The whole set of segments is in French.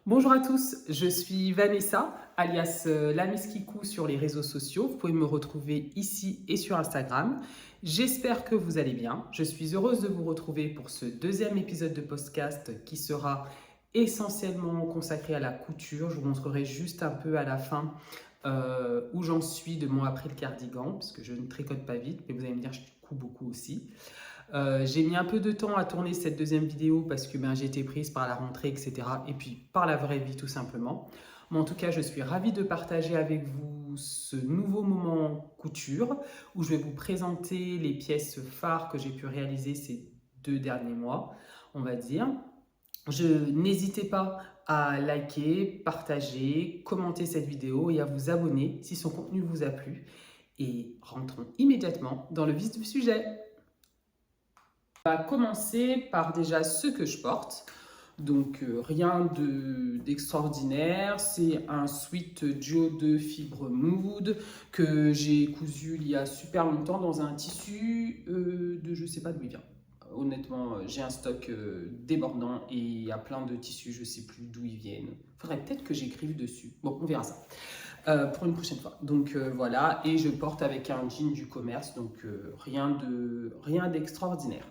Bonjour à tous, je suis Vanessa, alias la Miss Kikou sur les réseaux sociaux. Vous pouvez me retrouver ici et sur Instagram. J'espère que vous allez bien. Je suis heureuse de vous retrouver pour ce deuxième épisode de podcast qui sera essentiellement consacré à la couture. Je vous montrerai juste un peu à la fin où j'en suis de mon après le cardigan, parce que je ne tricote pas vite, mais vous allez me dire je couds beaucoup aussi. J'ai mis un peu de temps à tourner cette deuxième vidéo parce que j'ai été prise par la rentrée, etc. Et puis par la vraie vie tout simplement. Mais en tout cas, je suis ravie de partager avec vous ce nouveau moment couture où je vais vous présenter les pièces phares que j'ai pu réaliser ces 2 derniers mois, on va dire. N'hésitez pas à liker, partager, commenter cette vidéo et à vous abonner si son contenu vous a plu. Et rentrons immédiatement dans le vif du sujet. On va commencer par déjà ce que je porte. Donc rien d'extraordinaire, c'est un sweat duo de fibre mood que j'ai cousu il y a super longtemps dans un tissu de je sais pas d'où il vient. Honnêtement, j'ai un stock débordant et il y a plein de tissus, je sais plus d'où ils viennent. Faudrait peut-être que j'écrive dessus. Bon, on verra ça pour une prochaine fois. Donc voilà, et je porte avec un jean du commerce, donc rien d'extraordinaire.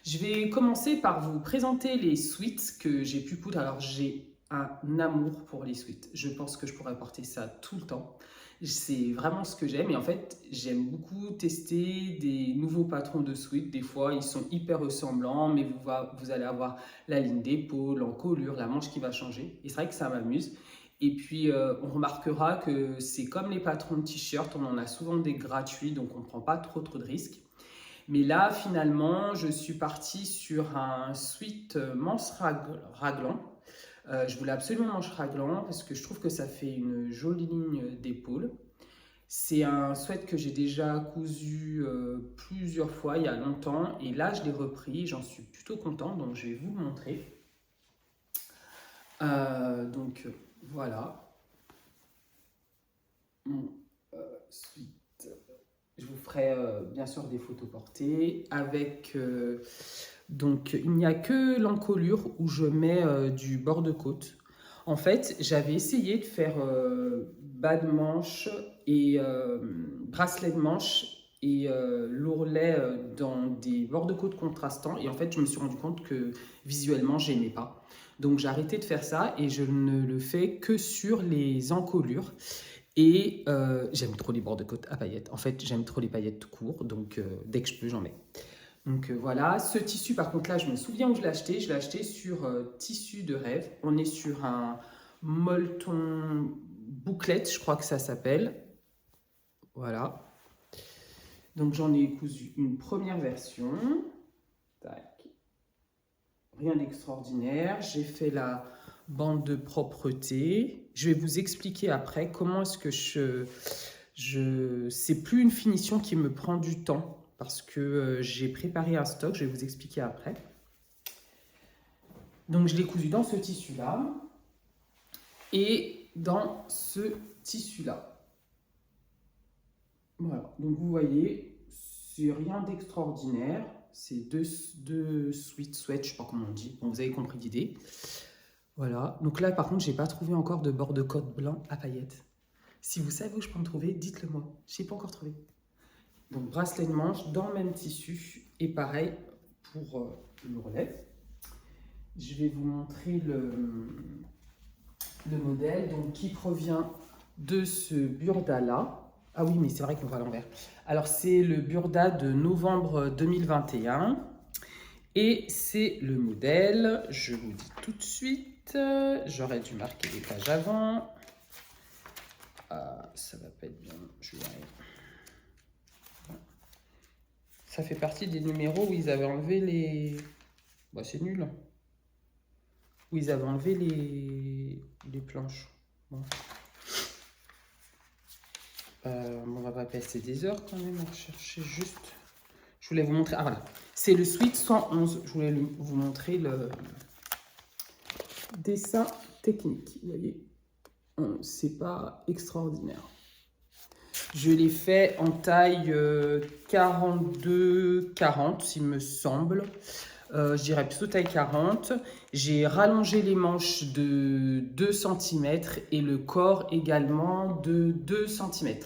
Je vais commencer par vous présenter les suites que j'ai pu coudre. Alors j'ai un amour pour les suites. Je pense que je pourrais porter ça tout le temps. C'est vraiment ce que j'aime. Et en fait, j'aime beaucoup tester des nouveaux patrons de suites. Des fois, ils sont hyper ressemblants, mais vous allez avoir la ligne d'épaule, l'encolure, la manche qui va changer. Et c'est vrai que ça m'amuse. Et puis, on remarquera que c'est comme les patrons de t-shirts. On en a souvent des gratuits, donc on ne prend pas trop de risques. Mais là, finalement, je suis partie sur un sweat manche raglan. Je voulais absolument manche raglan parce que je trouve que ça fait une jolie ligne d'épaule. C'est un sweat que j'ai déjà cousu plusieurs fois il y a longtemps et là je l'ai repris, j'en suis plutôt contente donc je vais vous le montrer. Donc voilà mon sweat. Je vous ferai bien sûr des photos portées avec donc il n'y a que l'encolure où je mets du bord de côte. En fait, j'avais essayé de faire bas de manche et bracelet de manche et l'ourlet dans des bords de côte contrastants et en fait, je me suis rendu compte que visuellement, j'aimais pas. Donc j'ai arrêté de faire ça et je ne le fais que sur les encolures. Et j'aime trop les bords de côte à paillettes. En fait, j'aime trop les paillettes tout court, donc dès que je peux, j'en mets. Donc voilà, ce tissu, par contre, là, je me souviens où je l'ai acheté. Je l'ai acheté sur Tissu de rêve. On est sur un molleton bouclette, je crois que ça s'appelle. Voilà. Donc j'en ai cousu une première version. Tac. Rien d'extraordinaire. J'ai fait la bande de propreté. Je vais vous expliquer après comment est-ce que c'est plus une finition qui me prend du temps parce que j'ai préparé un stock, je vais vous expliquer après. Donc je l'ai cousu dans ce tissu-là et dans ce tissu-là. Voilà, donc vous voyez, c'est rien d'extraordinaire. C'est deux sweat, je ne sais pas comment on dit. Bon, vous avez compris l'idée. Voilà, donc là par contre, j'ai pas trouvé encore de bord de côte blanc à paillettes. Si vous savez où je peux en trouver, dites-le moi. Je n'ai pas encore trouvé. Donc bracelet de manche dans le même tissu et pareil pour l'ourlet. Je vais vous montrer le modèle donc, qui provient de ce burda là. Ah oui, mais c'est vrai qu'on va à l'envers. Alors c'est le burda de novembre 2021 et c'est le modèle, je vous dis tout de suite, j'aurais dû marquer les pages avant. Ah, ça va pas être bien, je vais y arriver. Ça fait partie des numéros où ils avaient enlevé les... Bah, c'est nul. Où ils avaient enlevé les planches. Bon. On va pas passer des heures quand même à rechercher juste... Je voulais vous montrer... Ah voilà, c'est le Sweat 111. Je voulais vous montrer le dessin technique. Vous voyez, c'est pas extraordinaire. Je l'ai fait en taille 42-40, s'il me semble. je dirais plutôt taille 40. J'ai rallongé les manches de 2 cm et le corps également de 2 cm.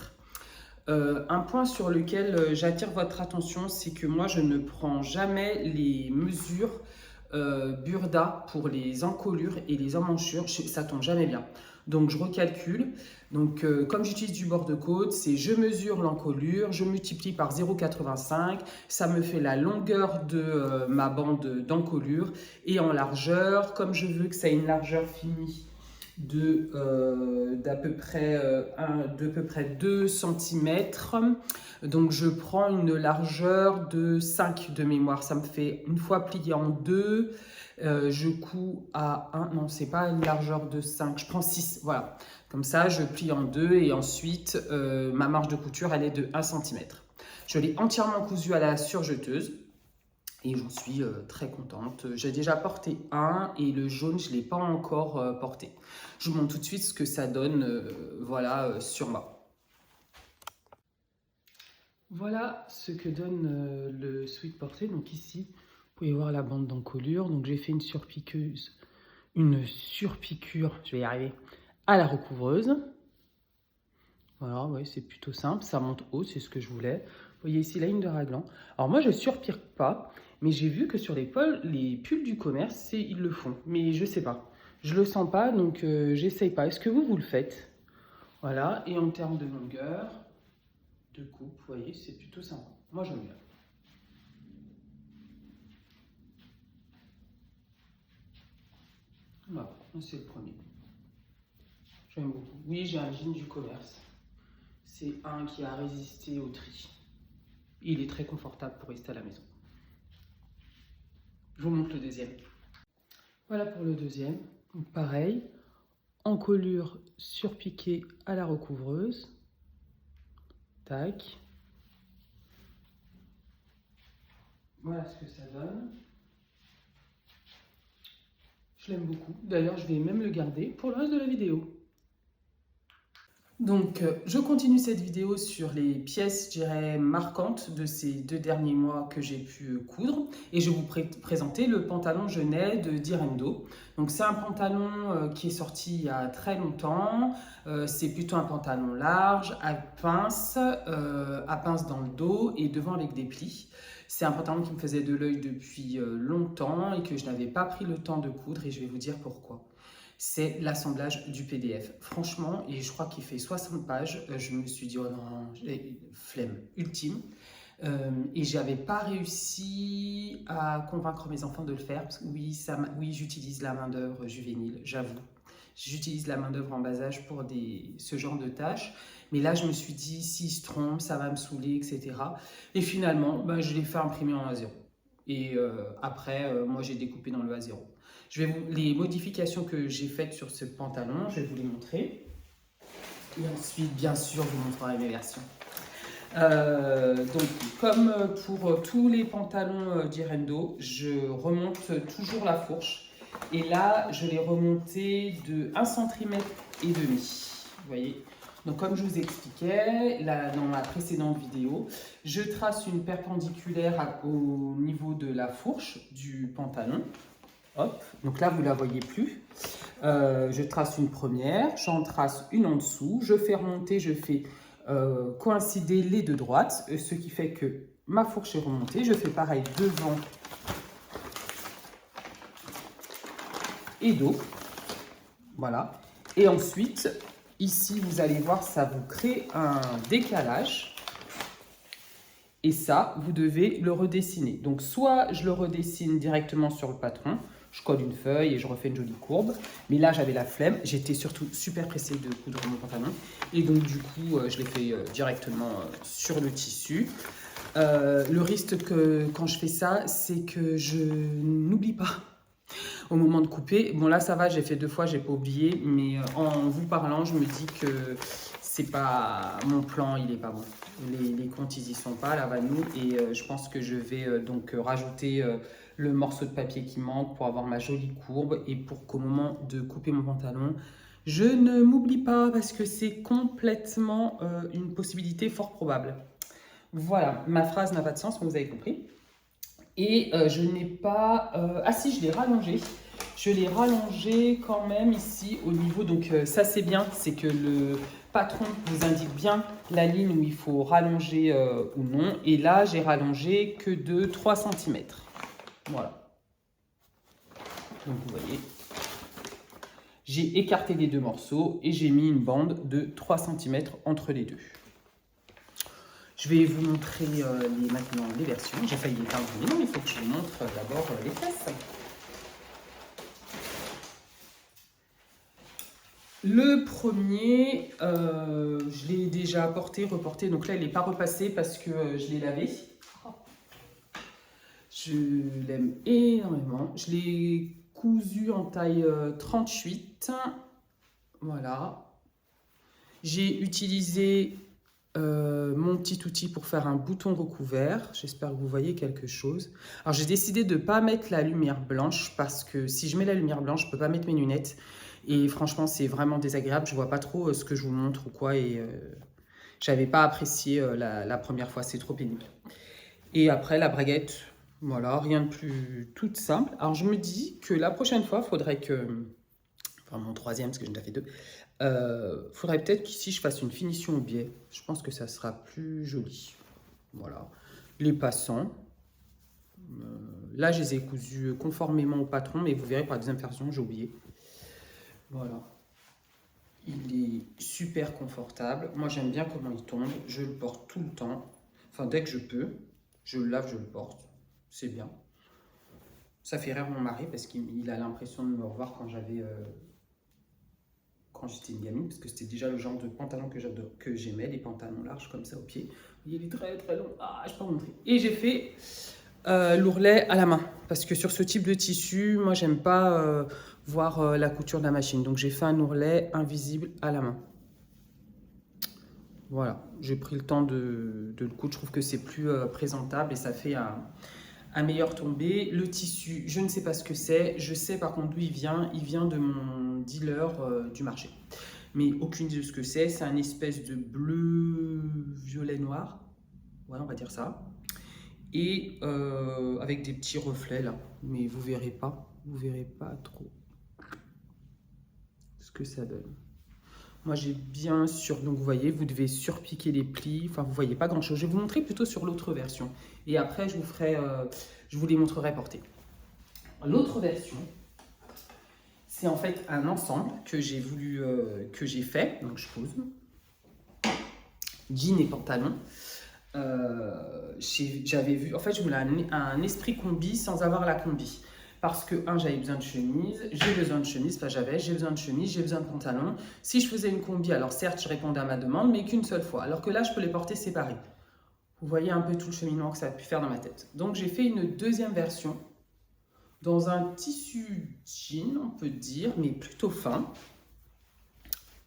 Un point sur lequel j'attire votre attention, c'est que moi je ne prends jamais les mesures Burda pour les encolures et les emmanchures, ça tombe jamais bien. Donc je recalcule. Donc comme j'utilise du bord de côte, c'est je mesure l'encolure, je multiplie par 0,85, ça me fait la longueur de ma bande d'encolure et en largeur, comme je veux que ça ait une largeur finie d'à peu près, de peu près 2 cm. Donc je prends une largeur de 5 de mémoire. Ça me fait une fois plié en 2. Je couds à 1. Non, c'est pas une largeur de 5. Je prends 6. Voilà. Comme ça, je plie en 2 et ensuite, ma marge de couture, elle est de 1 cm. Je l'ai entièrement cousu à la surjeteuse. Et j'en suis très contente. J'ai déjà porté un et le jaune, je ne l'ai pas encore porté. Je vous montre tout de suite ce que ça donne voilà, sur moi. Voilà ce que donne le sweat porté. Donc ici, vous pouvez voir la bande d'encolure. Donc j'ai fait une surpiqûre, je vais y arriver, à la recouvreuse. Voilà, ouais, c'est plutôt simple. Ça monte haut, c'est ce que je voulais. Vous voyez ici la ligne de raglan. Alors moi, je ne surpique pas. Mais j'ai vu que sur les pulls du commerce, ils le font. Mais je sais pas. Je le sens pas, donc j'essaye pas. Est-ce que vous le faites? Voilà. Et en termes de longueur, de coupe, vous voyez, c'est plutôt sympa. Moi, j'aime bien. Voilà, c'est le premier. J'aime beaucoup. Oui, j'ai un jean du commerce. C'est un qui a résisté au tri. Il est très confortable pour rester à la maison. Je vous montre le deuxième. Voilà pour le deuxième. Donc pareil, encolure surpiquée à la recouvreuse. Tac. Voilà ce que ça donne. Je l'aime beaucoup. D'ailleurs, je vais même le garder pour le reste de la vidéo. Donc, je continue cette vidéo sur les pièces, je dirais, marquantes de ces 2 derniers mois que j'ai pu coudre. Et je vais vous présenter le pantalon Genet de Direndo. Donc, c'est un pantalon qui est sorti il y a très longtemps. C'est plutôt un pantalon large, à pince dans le dos et devant avec des plis. C'est un pantalon qui me faisait de l'œil depuis longtemps et que je n'avais pas pris le temps de coudre et je vais vous dire pourquoi. C'est l'assemblage du PDF. Franchement, et je crois qu'il fait 60 pages, je me suis dit, oh non, flemme ultime. Et j'avais pas réussi à convaincre mes enfants de le faire. Parce que oui, j'utilise la main d'œuvre juvénile, j'avoue. J'utilise la main d'œuvre en bas âge pour ce genre de tâches. Mais là, je me suis dit, s'ils se trompent, ça va me saouler, etc. Et finalement, je l'ai fait imprimer en A0. Et après, moi, j'ai découpé dans le A0. Les modifications que j'ai faites sur ce pantalon, je vais vous les montrer. Et ensuite, bien sûr, je vous montrerai mes versions. Donc, comme pour tous les pantalons Direndo, je remonte toujours la fourche. Et là, je l'ai remontée de 1,5 cm. Vous voyez? Donc, comme je vous expliquais dans ma précédente vidéo, je trace une perpendiculaire au niveau de la fourche du pantalon. Hop, donc là, vous ne la voyez plus. Je trace une première, j'en trace une en dessous. Je fais remonter, je fais coïncider les deux droites, ce qui fait que ma fourche est remontée. Je fais pareil devant et dos. Voilà. Et ensuite, ici, vous allez voir, ça vous crée un décalage. Et ça, vous devez le redessiner. Donc, soit je le redessine directement sur le patron, je colle une feuille et je refais une jolie courbe. Mais là, j'avais la flemme. J'étais surtout super pressée de coudre mon pantalon. Et donc, du coup, je l'ai fait directement sur le tissu. Le risque quand je fais ça, c'est que je n'oublie pas au moment de couper. Bon, là, ça va, j'ai fait 2 fois, j'ai pas oublié. Mais en vous parlant, je me dis que c'est pas mon plan, il est pas bon. Les comptes, ils y sont pas, là, nous. Et je pense que je vais donc rajouter le morceau de papier qui manque pour avoir ma jolie courbe et pour qu'au moment de couper mon pantalon, je ne m'oublie pas parce que c'est complètement une possibilité fort probable. Voilà, ma phrase n'a pas de sens, mais vous avez compris. Et je n'ai pas... ah si, je l'ai rallongé. Je l'ai rallongé quand même ici au niveau. Donc ça c'est bien, c'est que le patron vous indique bien la ligne où il faut rallonger ou non. Et là, j'ai rallongé que de 3 cm. Voilà. Donc vous voyez, j'ai écarté les deux morceaux et j'ai mis une bande de 3 cm entre les deux. Je vais vous montrer maintenant les versions. J'ai failli les peindre, mais non, il faut que je vous montre d'abord les fesses. Le premier, je l'ai déjà apporté, reporté. Donc là, il n'est pas repassé parce que je l'ai lavé. Je l'aime énormément. Je l'ai cousu en taille 38. Voilà. J'ai utilisé mon petit outil pour faire un bouton recouvert. J'espère que vous voyez quelque chose. Alors j'ai décidé de ne pas mettre la lumière blanche parce que si je mets la lumière blanche, je ne peux pas mettre mes lunettes. Et franchement, c'est vraiment désagréable. Je ne vois pas trop ce que je vous montre ou quoi. Et je n'avais pas apprécié la première fois. C'est trop pénible. Et après, la braguette, voilà, rien de plus toute simple. Alors je me dis que la prochaine fois, il faudrait que... Enfin, mon troisième, parce que j'en ai fait deux. Faudrait peut-être qu'ici je fasse une finition au biais. Je pense que ça sera plus joli. Voilà. Les passants. Là, je les ai cousus conformément au patron, mais vous verrez par la deuxième version, j'ai oublié. Voilà. Il est super confortable. Moi, j'aime bien comment il tombe. Je le porte tout le temps. Enfin, dès que je peux. Je le lave, je le porte. C'est bien. Ça fait rire mon mari parce qu'il a l'impression de me revoir quand j'avais... quand j'étais une gamine, parce que c'était déjà le genre de pantalon que j'aimais, les pantalons larges comme ça au pied. Il est très très long, ah je peux pas vous montrer. Et j'ai fait l'ourlet à la main, parce que sur ce type de tissu, moi j'aime pas voir la couture de la machine. Donc j'ai fait un ourlet invisible à la main. Voilà, j'ai pris le temps de le coudre, je trouve que c'est plus présentable et ça fait un meilleur tombé. Le tissu, je ne sais pas ce que c'est. Je sais par contre d'où il vient. Il vient de mon dealer du marché. Mais aucune idée de ce que c'est. C'est un espèce de bleu, violet, noir. Ouais, on va dire ça. Et avec des petits reflets là. Mais vous verrez pas. Vous verrez pas trop ce que ça donne. Moi, j'ai bien donc vous voyez, vous devez surpiquer les plis. Enfin, vous voyez pas grand-chose. Je vais vous montrer plutôt sur l'autre version. Et après, je vous les montrerai portés. L'autre version, c'est en fait un ensemble que j'ai fait. Donc, je pose jean et pantalon. J'avais vu, en fait, je voulais un esprit combi sans avoir la combi. Parce que, j'avais besoin de chemise, j'ai besoin de chemise, j'ai besoin de chemise, j'ai besoin de pantalon. Si je faisais une combi, alors certes, je répondais à ma demande, mais qu'une seule fois. Alors que là, je peux les porter séparés. Vous voyez un peu tout le cheminement que ça a pu faire dans ma tête. Donc, j'ai fait une deuxième version dans un tissu jean, on peut dire, mais plutôt fin.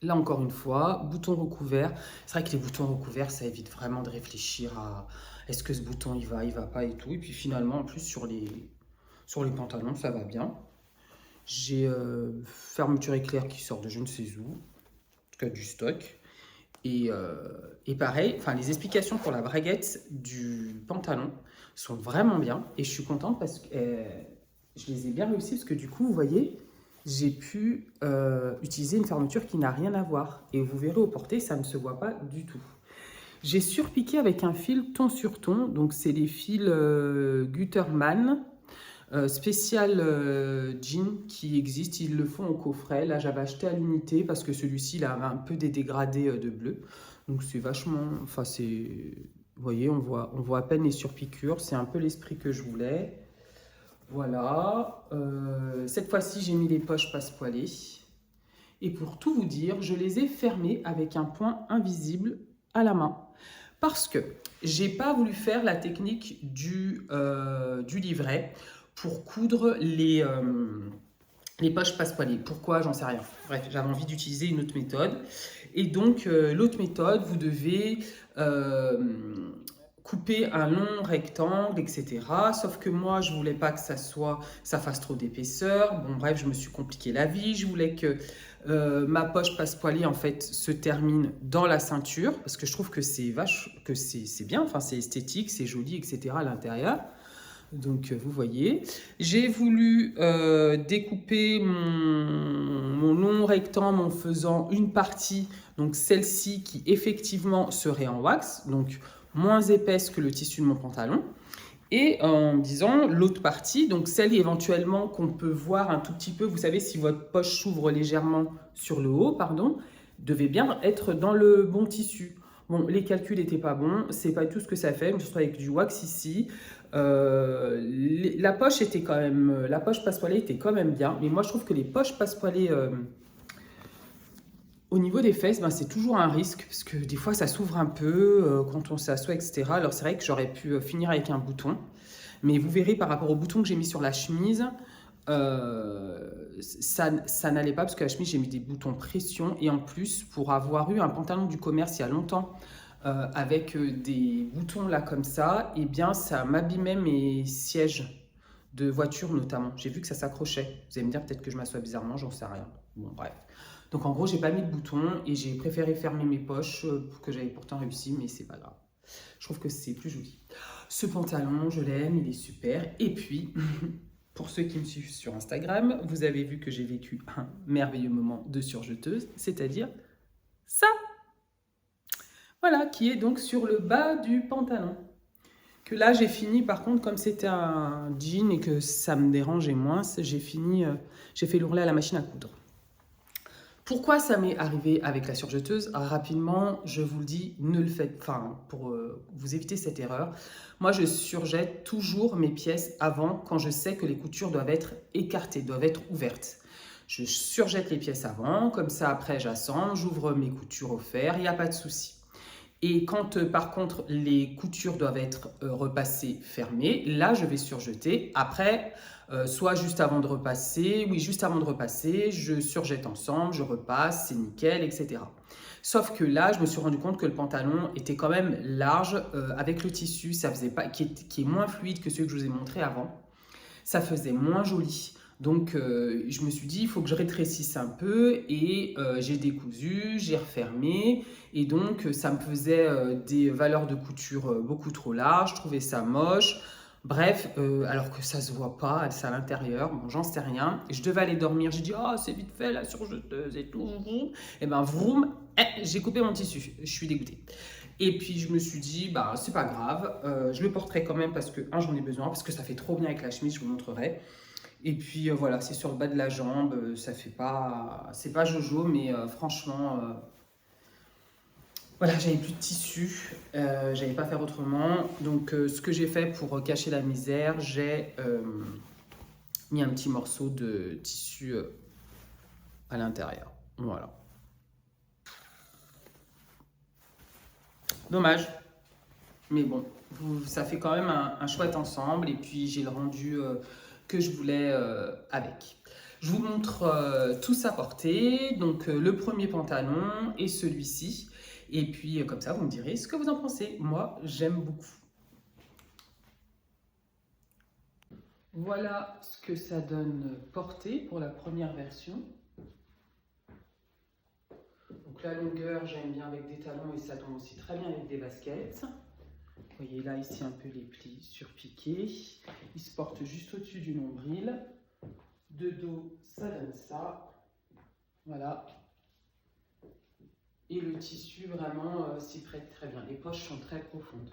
Là, encore une fois, bouton recouvert. C'est vrai que les boutons recouverts, ça évite vraiment de réfléchir à est-ce que ce bouton, il va pas et tout. Et puis finalement, en plus, sur les pantalons, ça va bien. J'ai fermeture éclair qui sort de je ne sais où, en tout cas du stock. Et pareil, les explications pour la braguette du pantalon sont vraiment bien. Et je suis contente parce que je les ai bien réussi parce que du coup, vous voyez, j'ai pu utiliser une fermeture qui n'a rien à voir. Et vous verrez au porté, ça ne se voit pas du tout. J'ai surpiqué avec un fil ton sur ton. Donc, c'est les fils Gutermann. Spécial jean qui existe, ils le font au coffret. Là, j'avais acheté à l'unité parce que celui-ci, il avait un peu des dégradés de bleu. Donc, c'est vachement... Enfin, c'est... Vous voyez, on voit à peine les surpiqûres. C'est un peu l'esprit que je voulais. Voilà. Cette fois-ci, j'ai mis les poches passepoilées. Et pour tout vous dire, je les ai fermées avec un point invisible à la main. Parce que j'ai pas voulu faire la technique du livret pour coudre les poches passepoilées. Pourquoi? J'en sais rien. Bref, j'avais envie d'utiliser une autre méthode. Et donc, l'autre méthode, vous devez couper un long rectangle, etc. Sauf que moi, je voulais pas que ça fasse trop d'épaisseur. Bon, bref, je me suis compliqué la vie. Je voulais que ma poche passepoilée, en fait, se termine dans la ceinture. Parce que je trouve que c'est bien. Enfin, c'est esthétique, c'est joli, etc. à l'intérieur. Donc, vous voyez, j'ai voulu découper mon long rectangle en faisant une partie, donc celle-ci qui effectivement serait en wax, donc moins épaisse que le tissu de mon pantalon. Et en disant l'autre partie, donc celle éventuellement qu'on peut voir un tout petit peu, vous savez, si votre poche s'ouvre légèrement sur le haut, pardon, devait bien être dans le bon tissu. Bon, les calculs n'étaient pas bons, c'est pas tout ce que ça fait, je trouve avec du wax ici. La poche était quand même, la poche passepoilée était quand même bien, mais moi je trouve que les poches passepoilées au niveau des fesses, ben, c'est toujours un risque, parce que des fois ça s'ouvre un peu quand on s'assoit, etc. Alors c'est vrai que j'aurais pu finir avec un bouton, mais vous verrez par rapport au bouton que j'ai mis sur la chemise, ça n'allait pas, parce que la chemise j'ai mis des boutons pression, et en plus pour avoir eu un pantalon du commerce il y a longtemps, avec des boutons là comme ça, et bien ça m'abîmait mes sièges de voiture notamment. J'ai vu que ça s'accrochait. Vous allez me dire peut-être que je m'assois bizarrement, j'en sais rien. Bon bref. Donc en gros j'ai pas mis de boutons et j'ai préféré fermer mes poches pour que j'avais pourtant réussi, mais c'est pas grave. Je trouve que c'est plus joli. Ce pantalon, je l'aime, il est super. Et puis, pour ceux qui me suivent sur Instagram, vous avez vu que j'ai vécu un merveilleux moment de surjeteuse, c'est-à-dire ça. Voilà, qui est donc sur le bas du pantalon. Que là, j'ai fini, par contre, comme c'était un jean et que ça me dérangeait moins, j'ai fait l'ourlet à la machine à coudre. Pourquoi ça m'est arrivé avec la surjeteuse? Rapidement, je vous le dis, ne le faites pas, enfin, pour vous éviter cette erreur. Moi, je surjette toujours mes pièces avant, quand je sais que les coutures doivent être écartées, doivent être ouvertes. Je surjette les pièces avant, comme ça après j'assemble, j'ouvre mes coutures au fer, il n'y a pas de souci. Et quand par contre les coutures doivent être repassées fermées, là je vais surjeter. Après, soit juste avant de repasser, oui juste avant de repasser, je surjette ensemble, je repasse, c'est nickel, etc. Sauf que là, je me suis rendu compte que le pantalon était quand même large avec le tissu, ça faisait pas, qui est moins fluide que celui que je vous ai montré avant. Ça faisait moins joli. Donc, je me suis dit, il faut que je rétrécisse un peu et j'ai décousu, j'ai refermé et donc ça me faisait des valeurs de couture beaucoup trop larges, je trouvais ça moche. Bref, alors que ça se voit pas, c'est à l'intérieur, bon, j'en sais rien. Je devais aller dormir, j'ai dit, oh, c'est vite fait la surjeteuse et tout. Et ben, vroom, j'ai coupé mon tissu, je suis dégoûtée. Et puis je me suis dit, bah c'est pas grave, je le porterai quand même parce que, j'en ai besoin, parce que ça fait trop bien avec la chemise, je vous montrerai. Et puis voilà, c'est sur le bas de la jambe, ça fait pas, c'est pas jojo, mais franchement, voilà, j'avais plus de tissu, j'allais pas faire autrement. Donc ce que j'ai fait pour cacher la misère, j'ai mis un petit morceau de tissu à l'intérieur. Voilà. Dommage, mais bon, ça fait quand même un chouette ensemble. Et puis j'ai le rendu que je voulais avec. Je vous montre tout ça porté. Donc le premier pantalon et celui-ci. Et puis comme ça, vous me direz ce que vous en pensez. Moi, j'aime beaucoup. Voilà ce que ça donne porté pour la première version. Donc la longueur, j'aime bien avec des talons et ça tombe aussi très bien avec des baskets. Vous voyez là, ici, un peu les plis surpiqués. Il se porte juste au-dessus du nombril. De dos, ça donne ça. Voilà. Et le tissu, vraiment, s'y prête très bien. Les poches sont très profondes.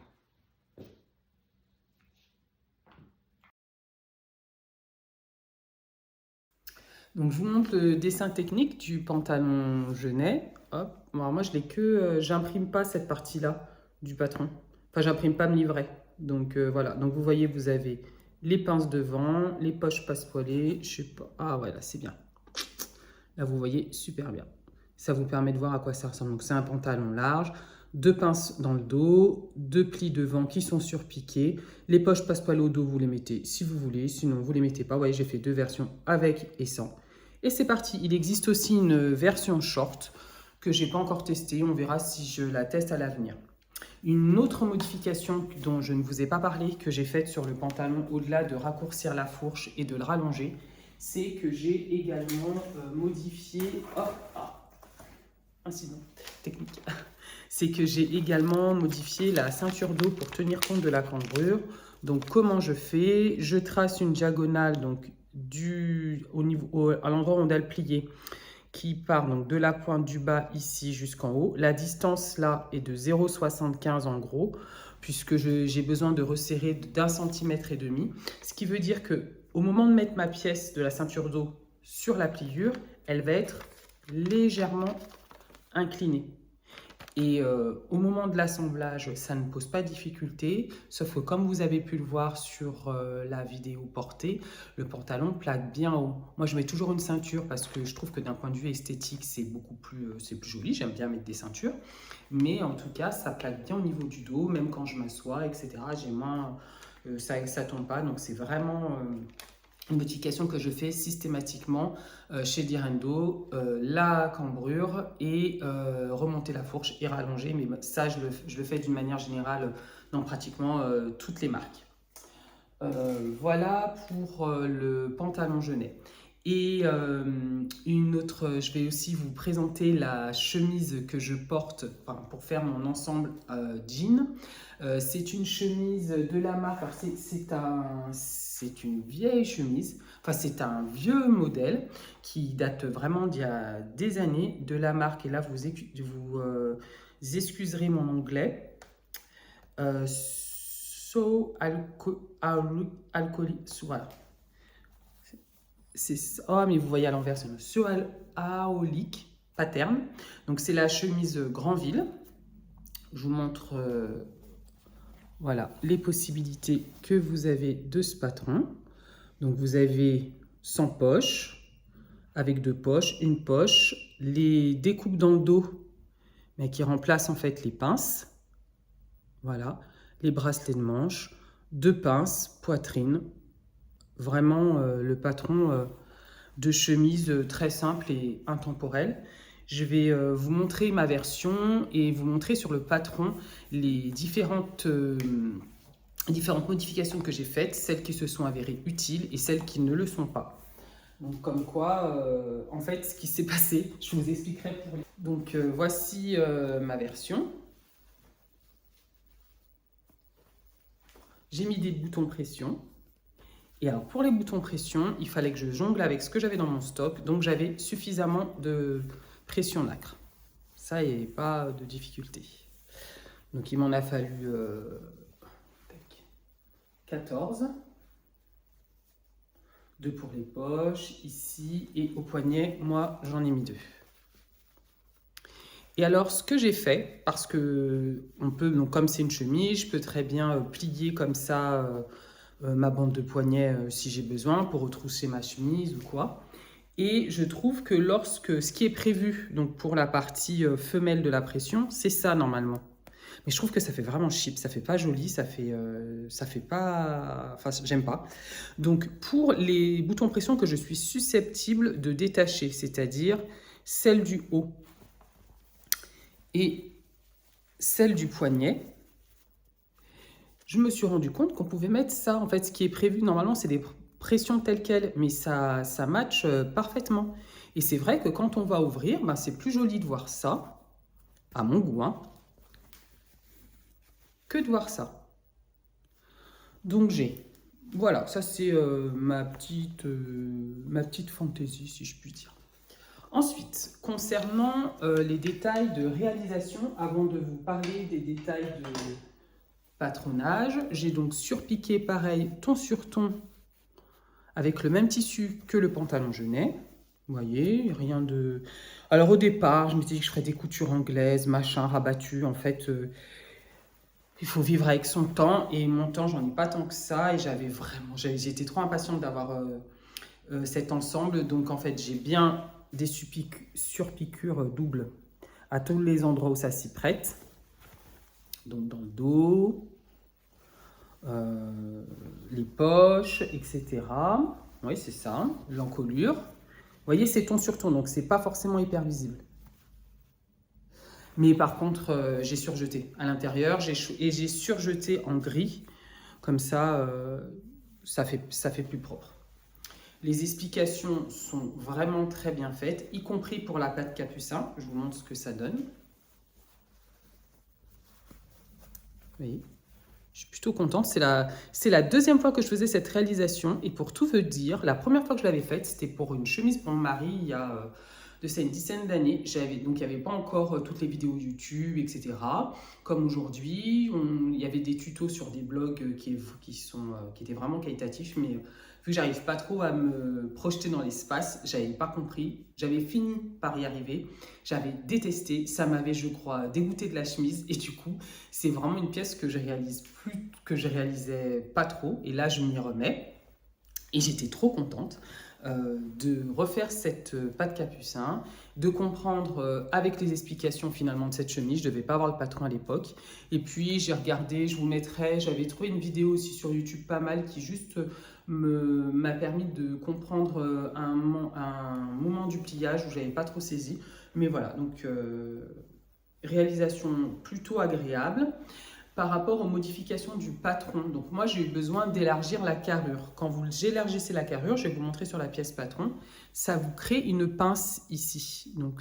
Donc, je vous montre le dessin technique du pantalon Genet. Hop. Alors, moi, je l'ai que... j'imprime pas cette partie-là du patron. Enfin, j'imprime pas me livret. Donc, voilà. Donc, vous voyez, vous avez les pinces devant, les poches passepoilées. Je sais pas... Ah, ouais, là, c'est bien. Là, vous voyez super bien. Ça vous permet de voir à quoi ça ressemble. Donc, c'est un pantalon large, deux pinces dans le dos, deux plis devant qui sont surpiqués. Les poches passepoil au dos, vous les mettez si vous voulez. Sinon, vous les mettez pas. Vous voyez, j'ai fait deux versions avec et sans. Et c'est parti. Il existe aussi une version short que j'ai pas encore testée. On verra si je la teste à l'avenir. Une autre modification dont je ne vous ai pas parlé, que j'ai faite sur le pantalon, au-delà de raccourcir la fourche et de le rallonger, c'est que j'ai également modifié... incident technique. C'est que j'ai également modifié la ceinture dos pour tenir compte de la cambrure. Donc, comment je fais? Je trace une diagonale donc, à l'endroit où on a le plié, qui part donc de la pointe du bas ici jusqu'en haut. La distance là est de 0,75 en gros, puisque j'ai besoin de resserrer d'1,5 centimètre. Ce qui veut dire que au moment de mettre ma pièce de la ceinture dos sur la pliure, elle va être légèrement inclinée. Et au moment de l'assemblage, ça ne pose pas de difficulté, sauf que comme vous avez pu le voir sur la vidéo portée, le pantalon plaque bien haut. Moi, je mets toujours une ceinture parce que je trouve que d'un point de vue esthétique, c'est plus joli. J'aime bien mettre des ceintures. Mais en tout cas, ça plaque bien au niveau du dos, même quand je m'assois, etc. J'ai moins, ça ne tombe pas, donc c'est vraiment... une modification que je fais systématiquement chez Direndo, la cambrure et remonter la fourche et rallonger, mais ça je le fais d'une manière générale dans pratiquement toutes les marques. Voilà pour le pantalon Genet. Et je vais aussi vous présenter la chemise que je porte pour faire mon ensemble jean. C'est une chemise de la marque, c'est une vieille chemise, enfin c'est un vieux modèle qui date vraiment d'il y a des années de la marque, et là vous excuserez mon anglais, voilà. Oh, mais vous voyez à l'envers, c'est le So Aolic Pattern. Donc, c'est la chemise Granville. Je vous montre voilà, les possibilités que vous avez de ce patron. Donc, vous avez sans poche, avec 2 poches, une poche, les découpes dans le dos, mais qui remplacent en fait les pinces. Voilà, les bracelets de manche, 2 pinces, poitrine. Vraiment le patron de chemise très simple et intemporel. Je vais vous montrer ma version et vous montrer sur le patron les différentes modifications que j'ai faites, celles qui se sont avérées utiles et celles qui ne le sont pas. Donc comme quoi, en fait, ce qui s'est passé, je vous expliquerai. Donc voici ma version. J'ai mis des boutons pression. Et alors pour les boutons pression, il fallait que je jongle avec ce que j'avais dans mon stock. Donc j'avais suffisamment de pression nacre. Ça, il n'y avait pas de difficulté. Donc il m'en a fallu 14. 2 pour les poches, ici, et au poignet, moi j'en ai mis 2. Et alors ce que j'ai fait, parce que on peut, donc comme c'est une chemise, je peux très bien plier comme ça ma bande de poignet si j'ai besoin pour retrousser ma chemise ou quoi. Et je trouve que ce qui est prévu donc pour la partie femelle de la pression, c'est ça normalement. Mais je trouve que ça fait vraiment cheap, ça fait pas joli, ça fait pas, enfin j'aime pas. Donc pour les boutons pression que je suis susceptible de détacher, c'est-à-dire celle du haut et celle du poignet, je me suis rendu compte qu'on pouvait mettre ça. En fait, ce qui est prévu, normalement, c'est des pressions telles quelles, mais ça match parfaitement. Et c'est vrai que quand on va ouvrir, bah, c'est plus joli de voir ça, à mon goût, hein, que de voir ça. Donc voilà, ça c'est ma petite fantaisie, si je puis dire. Ensuite, concernant les détails de réalisation, avant de vous parler des détails de patronage, j'ai donc surpiqué pareil ton sur ton avec le même tissu que le pantalon Genet. Vous voyez, rien de... Alors au départ, je me disais que je ferais des coutures anglaises, machin, rabattu. En fait, il faut vivre avec son temps. Et mon temps, j'en ai pas tant que ça. Et j'étais trop impatiente d'avoir cet ensemble. Donc en fait, j'ai bien des surpiqûres doubles à tous les endroits où ça s'y prête. Donc dans le dos, les poches, etc. Oui, c'est ça, l'encolure. Vous voyez, c'est ton sur ton, donc c'est pas forcément hyper visible. Mais par contre, j'ai surjeté à l'intérieur et j'ai surjeté en gris. Comme ça, ça fait plus propre. Les explications sont vraiment très bien faites, y compris pour la patte capucin. Je vous montre ce que ça donne. Vous voyez, Je suis plutôt contente. C'est la deuxième fois que je faisais cette réalisation. Et pour tout vous dire, la première fois que je l'avais faite, c'était pour une chemise pour mon mari il y a de ça une dizaine d'années. Donc, il n'y avait pas encore toutes les vidéos YouTube, etc. Comme aujourd'hui, il y avait des tutos sur des blogs qui étaient vraiment qualitatifs. Mais vu que j'arrive pas trop à me projeter dans l'espace, j'avais pas compris. J'avais fini par y arriver. J'avais détesté. Ça m'avait, je crois, dégoûté de la chemise. Et du coup, c'est vraiment une pièce que que je réalisais pas trop. Et là, je m'y remets. Et j'étais trop contente de refaire cette patte capucin, de comprendre avec les explications finalement de cette chemise. Je ne devais pas avoir le patron à l'époque. Et puis j'ai regardé, je vous mettrai, j'avais trouvé une vidéo aussi sur YouTube pas mal qui juste m'a permis de comprendre un moment du pliage où j'avais pas trop saisi. Mais voilà, donc réalisation plutôt agréable. Par rapport aux modifications du patron, donc moi j'ai eu besoin d'élargir la carrure. Quand vous élargissez la carrure, je vais vous montrer sur la pièce patron, ça vous crée une pince ici. Donc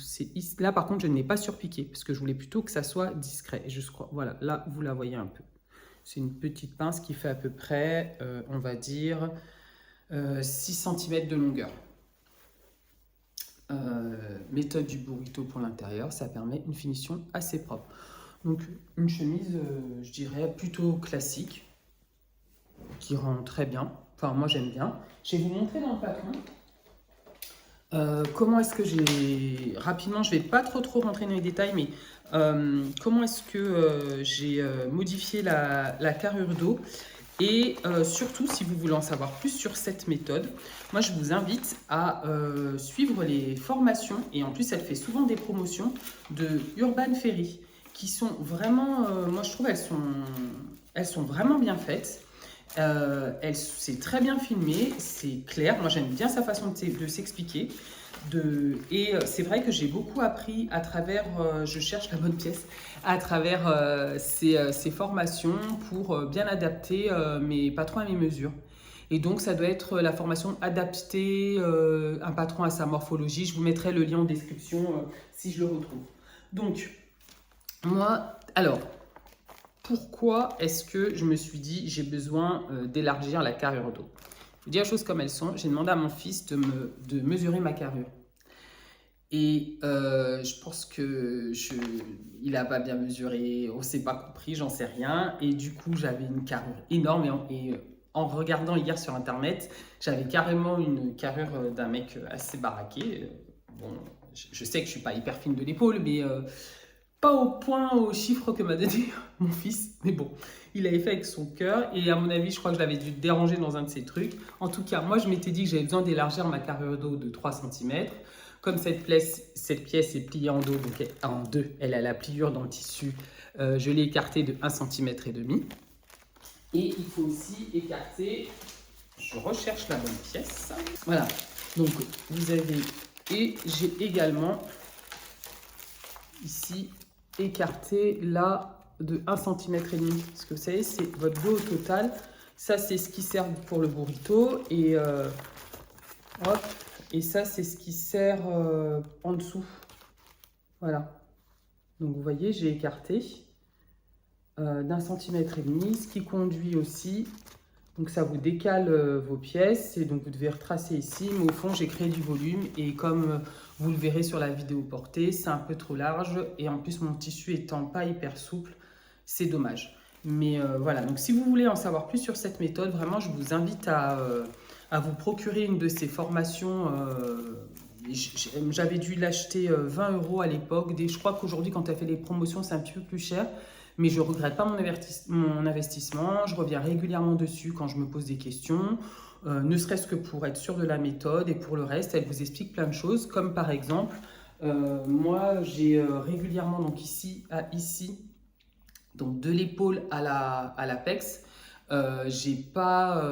là par contre je ne l'ai pas surpiqué parce que je voulais plutôt que ça soit discret. Et je crois, voilà, là vous la voyez un peu. C'est une petite pince qui fait à peu près, on va dire, 6 cm de longueur. Méthode du burrito pour l'intérieur, ça permet une finition assez propre. Donc une chemise, je dirais, plutôt classique, qui rend très bien. Enfin, moi j'aime bien. Je vais vous montrer dans le patron comment est-ce que j'ai... Rapidement, je ne vais pas trop rentrer dans les détails, mais comment est-ce que j'ai modifié la carrure dos. Et surtout, si vous voulez en savoir plus sur cette méthode, moi je vous invite à suivre les formations. Et en plus, elle fait souvent des promotions de Urban Ferry, qui sont vraiment, moi je trouve elles sont vraiment bien faites. C'est très bien filmé, c'est clair. Moi j'aime bien sa façon de s'expliquer. Et c'est vrai que j'ai beaucoup appris à travers, je cherche la bonne pièce, à travers ces formations pour bien adapter mes patrons à mes mesures. Et donc ça doit être la formation adapter un patron à sa morphologie. Je vous mettrai le lien en description si je le retrouve. Donc, moi, alors, pourquoi est-ce que je me suis dit j'ai besoin d'élargir la carrure dos? Je vous dis les choses comme elles sont. J'ai demandé à mon fils de mesurer ma carrure. Et je pense que il n'a pas bien mesuré, on ne s'est pas compris, j'en sais rien. Et du coup, j'avais une carrure énorme. Et en regardant hier sur Internet, j'avais carrément une carrure d'un mec assez baraqué. Bon, je sais que je ne suis pas hyper fine de l'épaule, mais pas au chiffre que m'a donné mon fils. Mais bon, il avait fait avec son cœur. Et à mon avis, je crois que je l'avais dû déranger dans un de ses trucs. En tout cas, moi, je m'étais dit que j'avais besoin d'élargir ma carrure dos de 3 cm. Comme cette pièce est pliée en deux, elle a la pliure dans le tissu, je l'ai écartée de 1,5 cm. Et il faut aussi écarter, je recherche la bonne pièce. Voilà, donc vous avez, et j'ai également ici écarté là de 1,5 cm. Parce que vous savez, c'est votre dos au total. Ça, c'est ce qui sert pour le burrito. Et hop. Et ça, c'est ce qui sert en dessous. Voilà. Donc, vous voyez, j'ai écarté d'1,5 cm, ce qui conduit aussi. Donc, ça vous décale vos pièces. Et donc, vous devez retracer ici. Mais au fond, j'ai créé du volume. Et comme vous le verrez sur la vidéo portée, c'est un peu trop large. Et en plus, mon tissu étant pas hyper souple, c'est dommage. Mais voilà. Donc, si vous voulez en savoir plus sur cette méthode, vraiment, je vous invite à vous procurer une de ces formations. J'avais dû l'acheter 20 € à l'époque. Je crois qu'aujourd'hui, quand elle fait les promotions, c'est un petit peu plus cher. Mais je ne regrette pas mon investissement. Je reviens régulièrement dessus quand je me pose des questions, ne serait-ce que pour être sûr de la méthode. Et pour le reste, elle vous explique plein de choses. Comme par exemple, moi, j'ai régulièrement, donc ici, donc de l'épaule à l'apex, j'ai pas,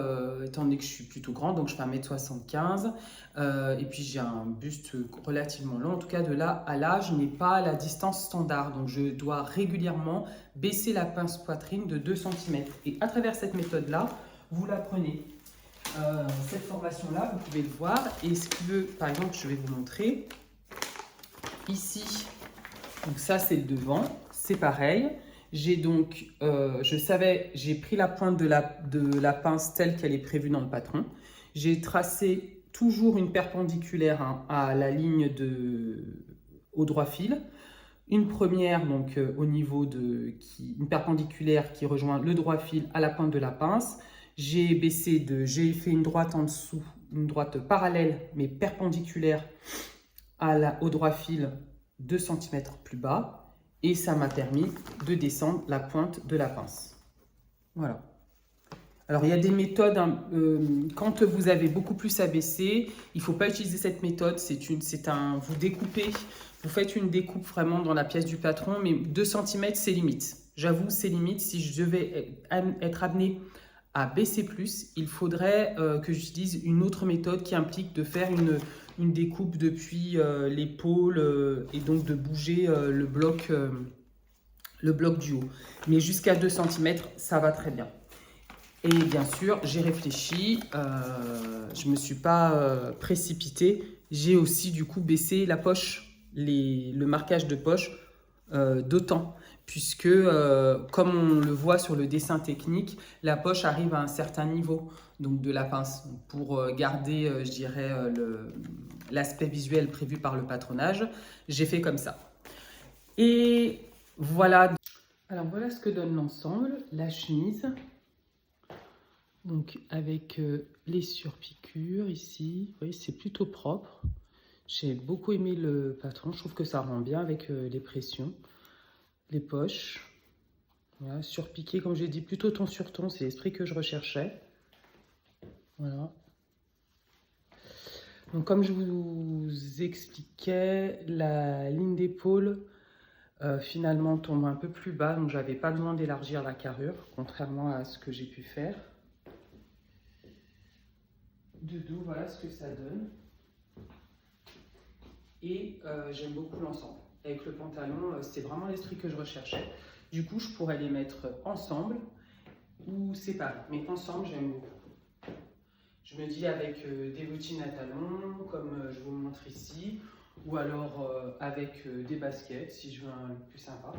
étant donné que je suis plutôt grande, donc je fais 1,75 m, et puis j'ai un buste relativement long, en tout cas de là à là, je n'ai pas la distance standard, donc je dois régulièrement baisser la pince poitrine de 2 cm. Et à travers cette méthode-là, vous la prenez. Cette formation-là, vous pouvez le voir, et ce qui veut, par exemple, je vais vous montrer, ici, donc ça c'est le devant, c'est pareil. J'ai donc, j'ai pris la pointe de la pince telle qu'elle est prévue dans le patron. J'ai tracé toujours une perpendiculaire à la ligne au droit fil. Une première, donc au niveau une perpendiculaire qui rejoint le droit fil à la pointe de la pince. J'ai fait une droite en dessous, une droite parallèle mais perpendiculaire au droit fil 2 cm plus bas. Et ça m'a permis de descendre la pointe de la pince. Voilà. Alors, il y a des méthodes, hein, quand vous avez beaucoup plus abaissé, il ne faut pas utiliser cette méthode. Vous découpez, vous faites une découpe vraiment dans la pièce du patron, mais 2 cm, c'est limite. J'avoue, c'est limite. Si je devais être amenée à baisser plus, il faudrait que j'utilise une autre méthode qui implique de faire une découpe depuis l'épaule et donc de bouger le bloc du haut. Mais jusqu'à 2 cm, ça va très bien. Et bien sûr, j'ai réfléchi, je ne me suis pas précipitée. J'ai aussi du coup baissé la poche, le marquage de poche d'autant. Puisque, comme on le voit sur le dessin technique, la poche arrive à un certain niveau donc de la pince pour garder, je dirais, l'aspect visuel prévu par le patronage. J'ai fait comme ça. Et voilà. Alors voilà ce que donne l'ensemble, la chemise. Donc avec les surpiqûres ici, vous voyez, c'est plutôt propre. J'ai beaucoup aimé le patron, je trouve que ça rend bien avec les pressions. Les poches, voilà, surpiqué, comme j'ai dit, plutôt ton sur ton, c'est l'esprit que je recherchais. Voilà. Donc comme je vous expliquais, la ligne d'épaule finalement tombe un peu plus bas, donc j'avais pas besoin d'élargir la carrure, contrairement à ce que j'ai pu faire. De dos, voilà ce que ça donne. Et j'aime beaucoup l'ensemble. Avec le pantalon, c'est vraiment l'esprit que je recherchais. Du coup, je pourrais les mettre ensemble ou séparés. Mais ensemble, j'aime beaucoup. Je me dis avec des bottines à talons, comme je vous montre ici, ou alors avec des baskets, si je veux un look plus sympa.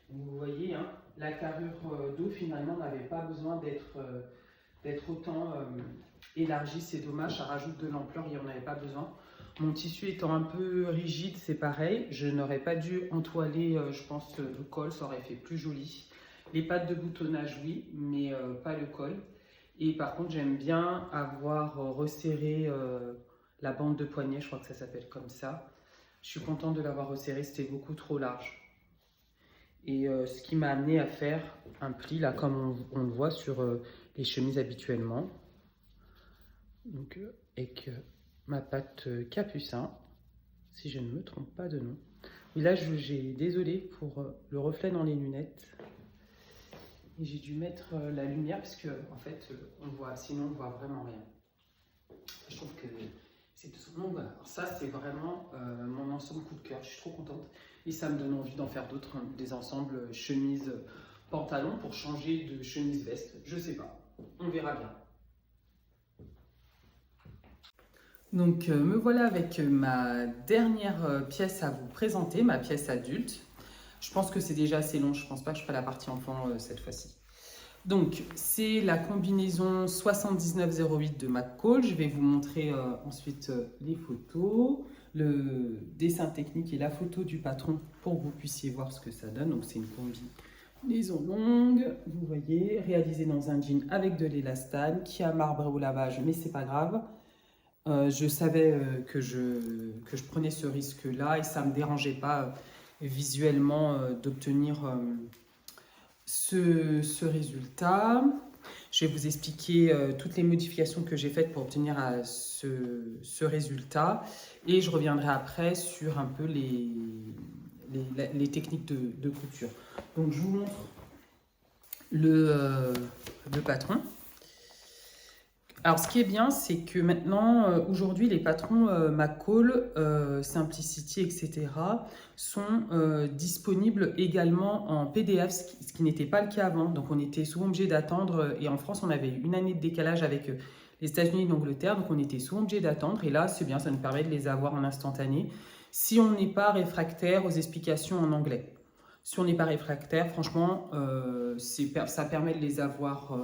Vous voyez, hein, la carrure dos, finalement, n'avait pas besoin d'être autant élargie. C'est dommage, ça rajoute de l'ampleur, il n'y en avait pas besoin. Mon tissu étant un peu rigide, c'est pareil. Je n'aurais pas dû entoiler, je pense, le col, ça aurait fait plus joli. Les pattes de boutonnage, oui, mais pas le col. Et par contre, j'aime bien avoir resserré la bande de poignet, je crois que ça s'appelle comme ça. Je suis contente de l'avoir resserré, c'était beaucoup trop large. Et ce qui m'a amené à faire un pli, là, comme on le voit sur les chemises habituellement. Donc, avec ma patte capucin, si je ne me trompe pas de nom. Et là, désolé pour le reflet dans les lunettes. Et j'ai dû mettre la lumière parce que, en fait, sinon on voit vraiment rien. Je trouve que c'est tout. Donc voilà, alors ça c'est vraiment mon ensemble coup de cœur. Je suis trop contente et ça me donne envie d'en faire d'autres, hein, des ensembles chemise, pantalon pour changer de chemise veste. Je sais pas, on verra bien. Donc me voilà avec ma dernière pièce à vous présenter, ma pièce adulte. Je pense que c'est déjà assez long, je pense pas que je ferai la partie enfant cette fois-ci. Donc c'est la combinaison 7908 de McCall. Je vais vous montrer ensuite les photos, le dessin technique et la photo du patron pour que vous puissiez voir ce que ça donne. Donc c'est une combinaison longue, vous voyez, réalisée dans un jean avec de l'élastane qui a marbré au lavage, mais c'est pas grave. Je savais que je prenais ce risque-là et ça ne me dérangeait pas visuellement d'obtenir ce résultat. Je vais vous expliquer toutes les modifications que j'ai faites pour obtenir ce résultat et je reviendrai après sur un peu les techniques de couture. Donc je vous montre le patron. Alors, ce qui est bien, c'est que maintenant, aujourd'hui, les patrons McCall, Simplicity, etc. sont disponibles également en PDF, ce qui n'était pas le cas avant. Donc, on était souvent obligé d'attendre. Et en France, on avait une année de décalage avec les États-Unis et l'Angleterre. Donc, on était souvent obligé d'attendre. Et là, c'est bien, ça nous permet de les avoir en instantané si on n'est pas réfractaire aux explications en anglais. Si on n'est pas réfractaire, franchement, ça permet de les avoir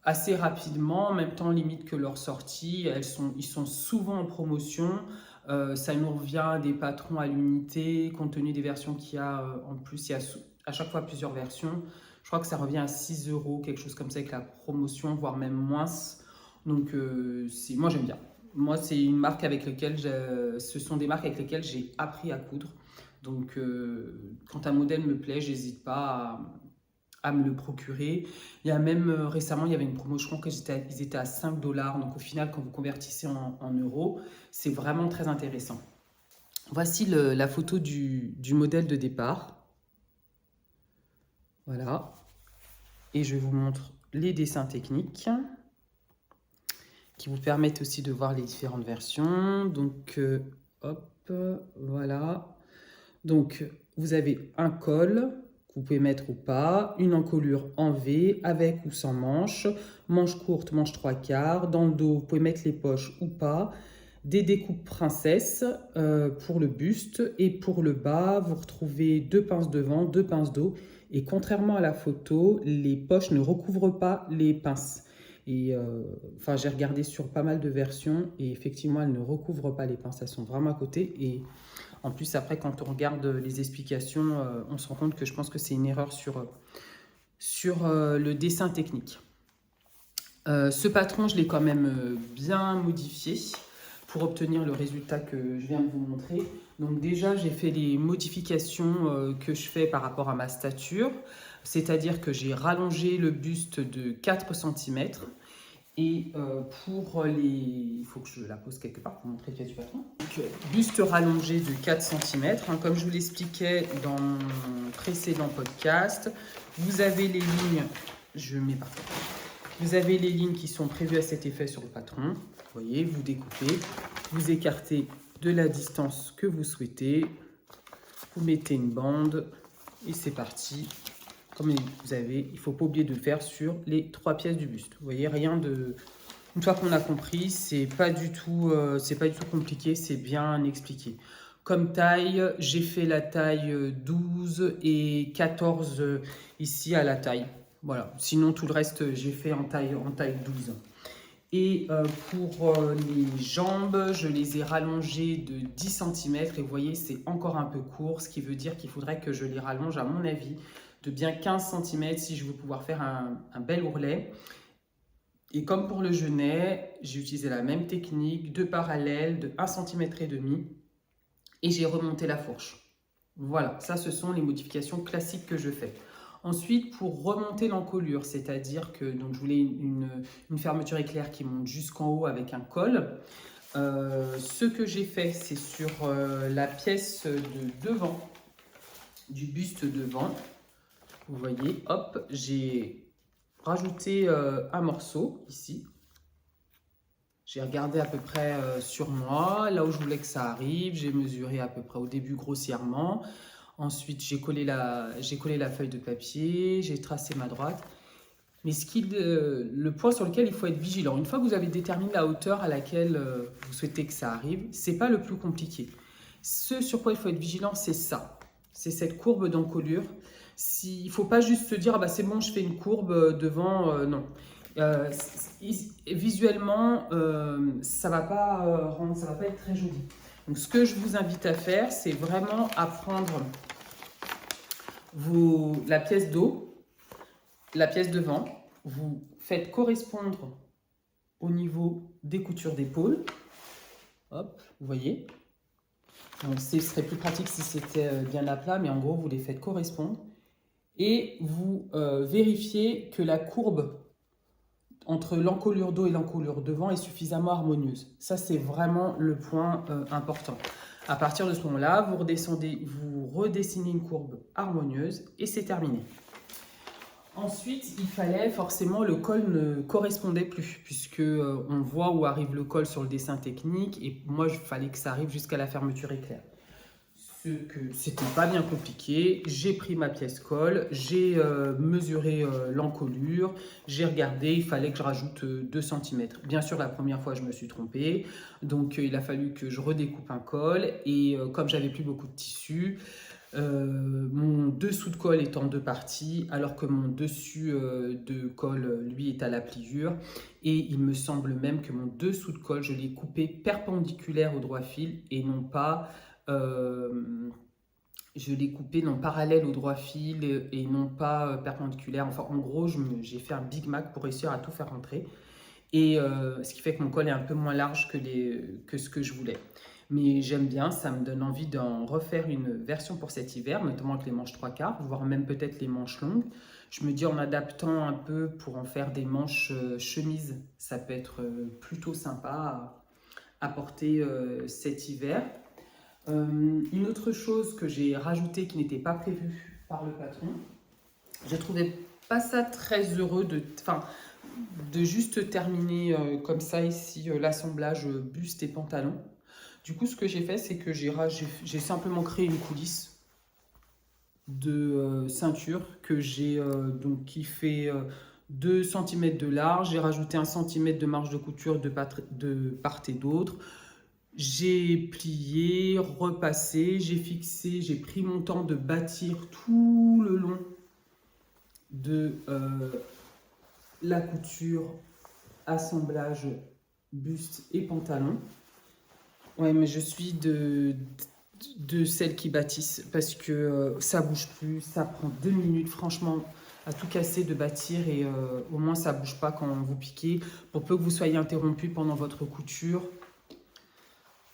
assez rapidement, en même temps limite que leur sortie. Ils sont souvent en promotion. Ça nous revient à des patrons à l'unité, compte tenu des versions qu'il y a. En plus, il y a à chaque fois plusieurs versions. Je crois que ça revient à 6 euros, quelque chose comme ça avec la promotion, voire même moins. Donc, moi j'aime bien. Moi, c'est une marque avec laquelle ce sont des marques avec lesquelles j'ai appris à coudre. Donc, quand un modèle me plaît, j'hésite pas à me le procurer. Il y a même récemment, il y avait une promo, je crois qu'ils étaient à 5 dollars. Donc, au final, quand vous convertissez en euros, c'est vraiment très intéressant. Voici la photo du modèle de départ. Voilà. Et je vous montre les dessins techniques qui vous permettent aussi de voir les différentes versions. Donc, hop, voilà. Donc, vous avez un col que vous pouvez mettre ou pas, une encolure en V avec ou sans manche, manche courte, manche 3/4. Dans le dos, vous pouvez mettre les poches ou pas. Des découpes princesse pour le buste, et pour le bas, vous retrouvez 2 pinces devant, 2 pinces dos. Et contrairement à la photo, les poches ne recouvrent pas les pinces. Et enfin, j'ai regardé sur pas mal de versions et effectivement, elles ne recouvrent pas les pinces, elles sont vraiment à côté. Et en plus, après, quand on regarde les explications, on se rend compte que je pense que c'est une erreur sur le dessin technique. Ce patron, je l'ai quand même bien modifié pour obtenir le résultat que je viens de vous montrer. Donc déjà, j'ai fait les modifications que je fais par rapport à ma stature, c'est-à-dire que j'ai rallongé le buste de 4 cm. Et pour les... Il faut que je la pose quelque part pour montrer le pièce du patron. Donc, buste rallongé de 4 cm. Hein, comme je vous l'expliquais dans mon précédent podcast, vous avez les lignes... Je mets partout. Vous avez les lignes qui sont prévues à cet effet sur le patron. Vous voyez, vous découpez, vous écartez de la distance que vous souhaitez. Vous mettez une bande et c'est parti. Comme vous avez, il ne faut pas oublier de le faire sur les 3 pièces du buste. Vous voyez, rien de... Une fois qu'on a compris, c'est pas du tout compliqué, c'est bien expliqué. Comme taille, j'ai fait la taille 12 et 14 ici à la taille. Voilà, sinon tout le reste, j'ai fait en taille 12. Et pour les jambes, je les ai rallongées de 10 cm. Et vous voyez, c'est encore un peu court, ce qui veut dire qu'il faudrait que je les rallonge, à mon avis, de bien 15 cm si je veux pouvoir faire un bel ourlet. Et comme pour le genêt, j'ai utilisé la même technique, 2 parallèles de 1,5 cm et j'ai remonté la fourche. Voilà, ça ce sont les modifications classiques que je fais. Ensuite, pour remonter l'encolure, c'est-à-dire que donc, je voulais une fermeture éclair qui monte jusqu'en haut avec un col. Ce que j'ai fait, c'est sur la pièce de devant, du buste devant. Vous voyez, hop, j'ai rajouté un morceau ici. J'ai regardé à peu près sur moi, là où je voulais que ça arrive. J'ai mesuré à peu près au début grossièrement. Ensuite, j'ai collé la feuille de papier, j'ai tracé ma droite. Mais le point sur lequel il faut être vigilant, une fois que vous avez déterminé la hauteur à laquelle vous souhaitez que ça arrive, ce n'est pas le plus compliqué. Ce sur quoi il faut être vigilant, c'est ça. C'est cette courbe d'encolure. Il ne faut pas juste se dire ah bah c'est bon, je fais une courbe devant, non. Visuellement, ça va pas être très joli. Donc ce que je vous invite à faire, c'est vraiment à prendre la pièce d'eau, la pièce devant, vous faites correspondre au niveau des coutures d'épaule. Hop, vous voyez. Donc, ce serait plus pratique si c'était bien à plat, mais en gros, vous les faites correspondre. Et vous vérifiez que la courbe entre l'encolure d'eau et l'encolure devant est suffisamment harmonieuse. Ça, c'est vraiment le point important. À partir de ce moment-là, vous redessinez une courbe harmonieuse et c'est terminé. Ensuite, il fallait forcément, le col ne correspondait plus puisque on voit où arrive le col sur le dessin technique et moi, il fallait que ça arrive jusqu'à la fermeture éclair. C'était pas bien compliqué, j'ai pris ma pièce colle, j'ai mesuré l'encolure, j'ai regardé, il fallait que je rajoute 2 cm. Bien sûr, la première fois, je me suis trompée, donc il a fallu que je redécoupe un col et comme j'avais plus beaucoup de tissu, Mon dessous de colle est en deux parties, alors que mon dessus de colle, lui, est à la pliure. Et il me semble même que mon dessous de colle, je l'ai coupé perpendiculaire au droit fil et non pas... je l'ai coupé non parallèle au droit fil et non pas perpendiculaire. Enfin, en gros, j'ai fait un Big Mac pour réussir à tout faire rentrer. Et ce qui fait que mon col est un peu moins large que ce que je voulais. Mais j'aime bien, ça me donne envie d'en refaire une version pour cet hiver, notamment avec les manches 3/4, voire même peut-être les manches longues. Je me dis en adaptant un peu pour en faire des manches chemises, ça peut être plutôt sympa à porter cet hiver. Une autre chose que j'ai rajoutée qui n'était pas prévue par le patron, je trouvais pas ça très heureux de juste terminer comme ça ici l'assemblage buste et pantalon. Du coup, ce que j'ai fait, c'est que j'ai simplement créé une coulisse de ceinture que j'ai donc qui fait 2 cm de large. J'ai rajouté 1 cm de marge de couture de part et d'autre. J'ai plié, repassé, j'ai fixé, j'ai pris mon temps de bâtir tout le long de la couture, assemblage, buste et pantalon. Ouais, mais je suis de celles qui bâtissent parce que ça bouge plus, ça prend 2 minutes franchement à tout casser de bâtir et au moins ça bouge pas quand vous piquez. Pour peu que vous soyez interrompu pendant votre couture,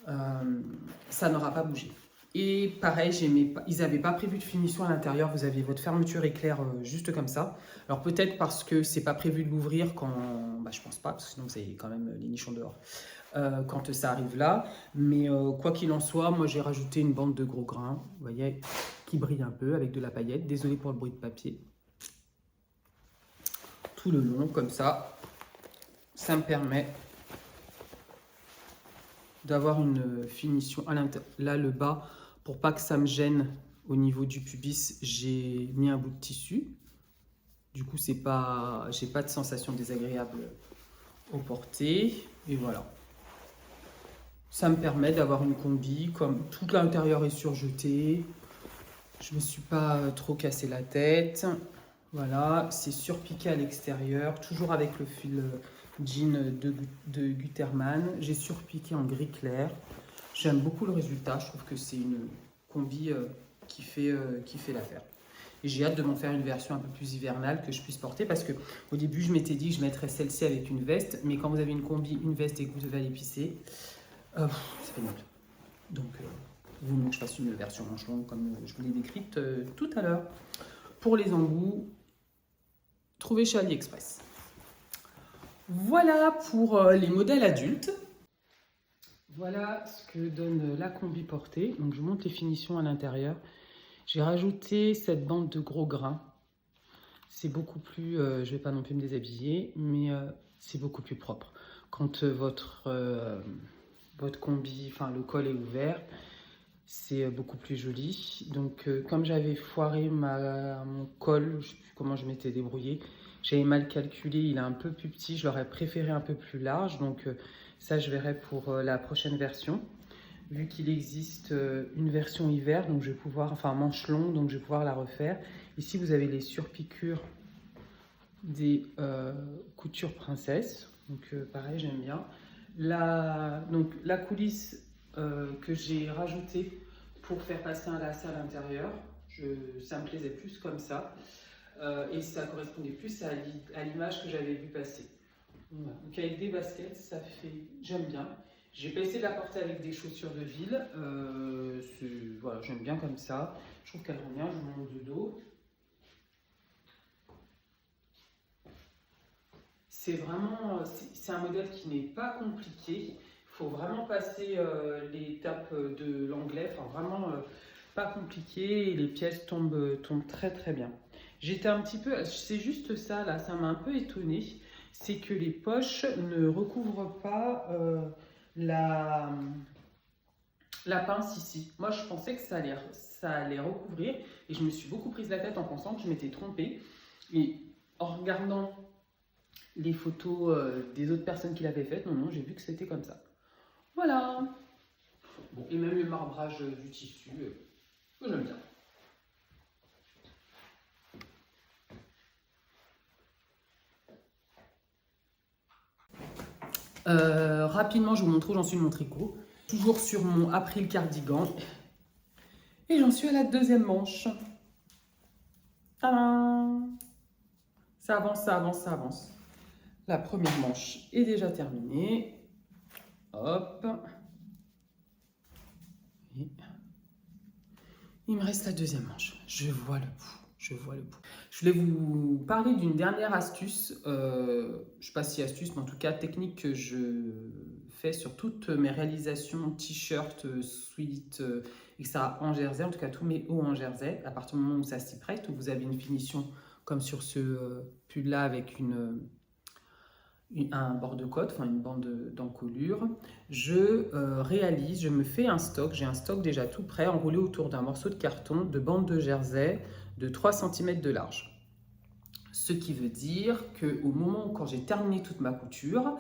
ça n'aura pas bougé. Et pareil, ils n'avaient pas prévu de finition à l'intérieur, vous aviez votre fermeture éclair juste comme ça. Alors peut-être parce que c'est pas prévu de l'ouvrir quand... Bah, je pense pas, parce que sinon vous avez quand même les nichons dehors. Quand ça arrive là. Mais quoi qu'il en soit, moi j'ai rajouté une bande de gros grains, vous voyez, qui brille un peu avec de la paillette. Désolé pour le bruit de papier. Tout le long, comme ça, ça me permet d'avoir une finition à l'intérieur. Là, le bas, pour pas que ça me gêne au niveau du pubis, j'ai mis un bout de tissu. Du coup, j'ai pas de sensation désagréable au porté. Et voilà. Ça me permet d'avoir une combi, comme tout l'intérieur est surjeté. Je me suis pas trop cassé la tête. Voilà, c'est surpiqué à l'extérieur, toujours avec le fil jean de Gutermann. J'ai surpiqué en gris clair. J'aime beaucoup le résultat. Je trouve que c'est une combi qui fait l'affaire. Et j'ai hâte de m'en faire une version un peu plus hivernale que je puisse porter parce que au début, je m'étais dit que je mettrais celle-ci avec une veste. Mais quand vous avez une combi, une veste et que vous devez aller pisser, c'est pénible. Donc, vous voulez que je fasse une version manche longue comme je vous l'ai décrite tout à l'heure. Pour les embouts, trouvez chez AliExpress. Voilà pour les modèles adultes. Voilà ce que donne la combi portée. Donc, je monte les finitions à l'intérieur. J'ai rajouté cette bande de gros grains. C'est beaucoup plus, je ne vais pas non plus me déshabiller, mais c'est beaucoup plus propre. Quand votre combi, enfin le col est ouvert, c'est beaucoup plus joli. Donc comme j'avais foiré mon col, je ne sais plus comment je m'étais débrouillée, j'avais mal calculé, il est un peu plus petit, je l'aurais préféré un peu plus large. Donc ça je verrai pour la prochaine version. Vu qu'il existe une version hiver, donc je vais pouvoir, enfin manche longue, donc je vais pouvoir la refaire. Ici vous avez les surpiqûres des coutures princesse, donc pareil j'aime bien. Donc la coulisse que j'ai rajoutée pour faire passer un lacet à l'intérieur, ça me plaisait plus comme ça et ça correspondait plus à l'image que j'avais vu passer. Voilà. Donc avec des baskets, ça fait, j'aime bien. J'ai pas essayé de la porter avec des chaussures de ville, voilà, j'aime bien comme ça. Je trouve qu'elle rend bien, je vous montre de dos. C'est vraiment, c'est un modèle qui n'est pas compliqué. Il faut vraiment passer l'étape de l'anglais, enfin vraiment pas compliqué. Et les pièces tombent très très bien. J'étais un petit peu, c'est juste ça là, ça m'a un peu étonnée. C'est que les poches ne recouvrent pas la pince ici. Moi je pensais que ça allait recouvrir et je me suis beaucoup prise la tête en pensant que je m'étais trompée. Et en regardant les photos des autres personnes qui l'avaient faites, non, j'ai vu que c'était comme ça. Voilà. Bon, et même le marbrage du tissu, j'aime bien. Rapidement, je vous montre où j'en suis de mon tricot. Toujours sur mon April cardigan. Et j'en suis à la deuxième manche. Tadam! Ça avance, ça avance, ça avance. La première manche est déjà terminée. Hop. Et il me reste la deuxième manche. Je vois le bout. Je vois le bout. Je voulais vous parler d'une dernière astuce. Je ne sais pas si astuce, mais en tout cas technique que je fais sur toutes mes réalisations, t-shirts, sweats, etc. en jersey. En tout cas, tous mes hauts en jersey. À partir du moment où ça s'y prête, où vous avez une finition comme sur ce pull-là avec un bord de côte, enfin une bande d'encolure, je me fais un stock, j'ai un stock déjà tout prêt, enroulé autour d'un morceau de carton de bande de jersey de 3 cm de large. Ce qui veut dire qu'au moment où, quand j'ai terminé toute ma couture,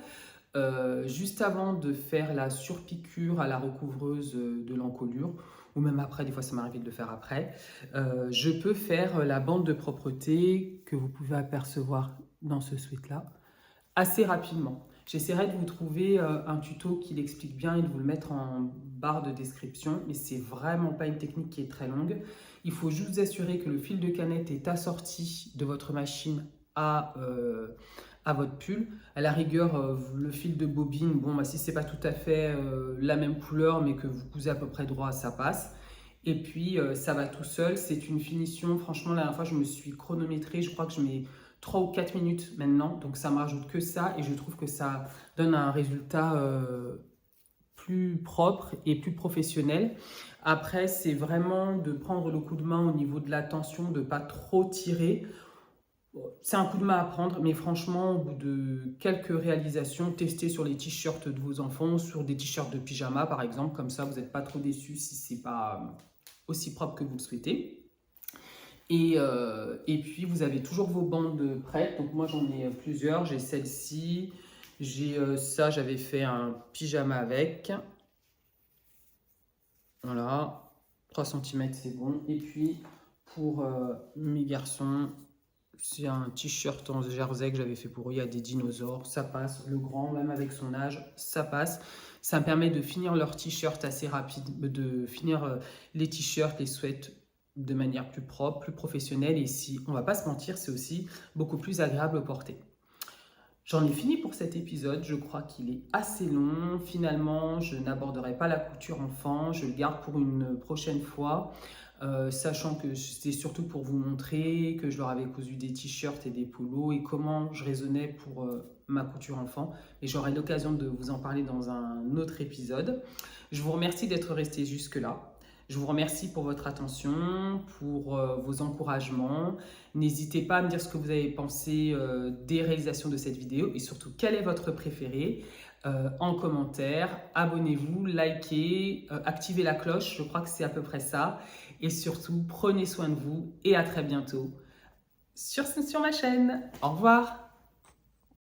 juste avant de faire la surpiqûre à la recouvreuse de l'encolure, ou même après, des fois ça m'arrive de le faire après, je peux faire la bande de propreté que vous pouvez apercevoir dans ce sweat-là, assez rapidement. J'essaierai de vous trouver un tuto qui l'explique bien et de vous le mettre en barre de description, mais c'est vraiment pas une technique qui est très longue. Il faut juste vous assurer que le fil de canette est assorti de votre machine à votre pull. À la rigueur, le fil de bobine, bon, bah, si c'est pas tout à fait la même couleur, mais que vous cousez à peu près droit, ça passe. Et puis, ça va tout seul. C'est une finition, franchement, la dernière fois, je me suis chronométrée. Je crois que je mets 3 ou 4 minutes maintenant. Donc, ça ne m'ajoute que ça. Et je trouve que ça donne un résultat plus propre et plus professionnel. Après, c'est vraiment de prendre le coup de main au niveau de la tension, de ne pas trop tirer. C'est un coup de main à prendre, mais franchement, au bout de quelques réalisations, testez sur les t-shirts de vos enfants, sur des t-shirts de pyjama par exemple, comme ça vous n'êtes pas trop déçus si ce n'est pas aussi propre que vous le souhaitez. Et puis vous avez toujours vos bandes prêtes, donc moi j'en ai plusieurs, j'ai celle-ci, j'ai ça, j'avais fait un pyjama avec, voilà, 3 cm c'est bon, et puis pour mes garçons, c'est un t-shirt en jersey que j'avais fait pour eux, il y a des dinosaures, ça passe. Le grand, même avec son âge, ça passe. Ça me permet de finir leur t-shirt assez rapide, de finir les t-shirts, les sweats de manière plus propre, plus professionnelle. Et si on va pas se mentir, c'est aussi beaucoup plus agréable à porter. J'en ai fini pour cet épisode, je crois qu'il est assez long. Finalement, je n'aborderai pas la couture enfant, je le garde pour une prochaine fois. Sachant que c'était surtout pour vous montrer que je leur avais cousu des t-shirts et des polos et comment je raisonnais pour ma couture enfant. Et j'aurai l'occasion de vous en parler dans un autre épisode. Je vous remercie d'être resté jusque-là. Je vous remercie pour votre attention, pour vos encouragements. N'hésitez pas à me dire ce que vous avez pensé des réalisations de cette vidéo et surtout quel est votre préféré. En commentaire, abonnez-vous, likez, activez la cloche, je crois que c'est à peu près ça. Et surtout, prenez soin de vous et à très bientôt sur ma chaîne. Au revoir.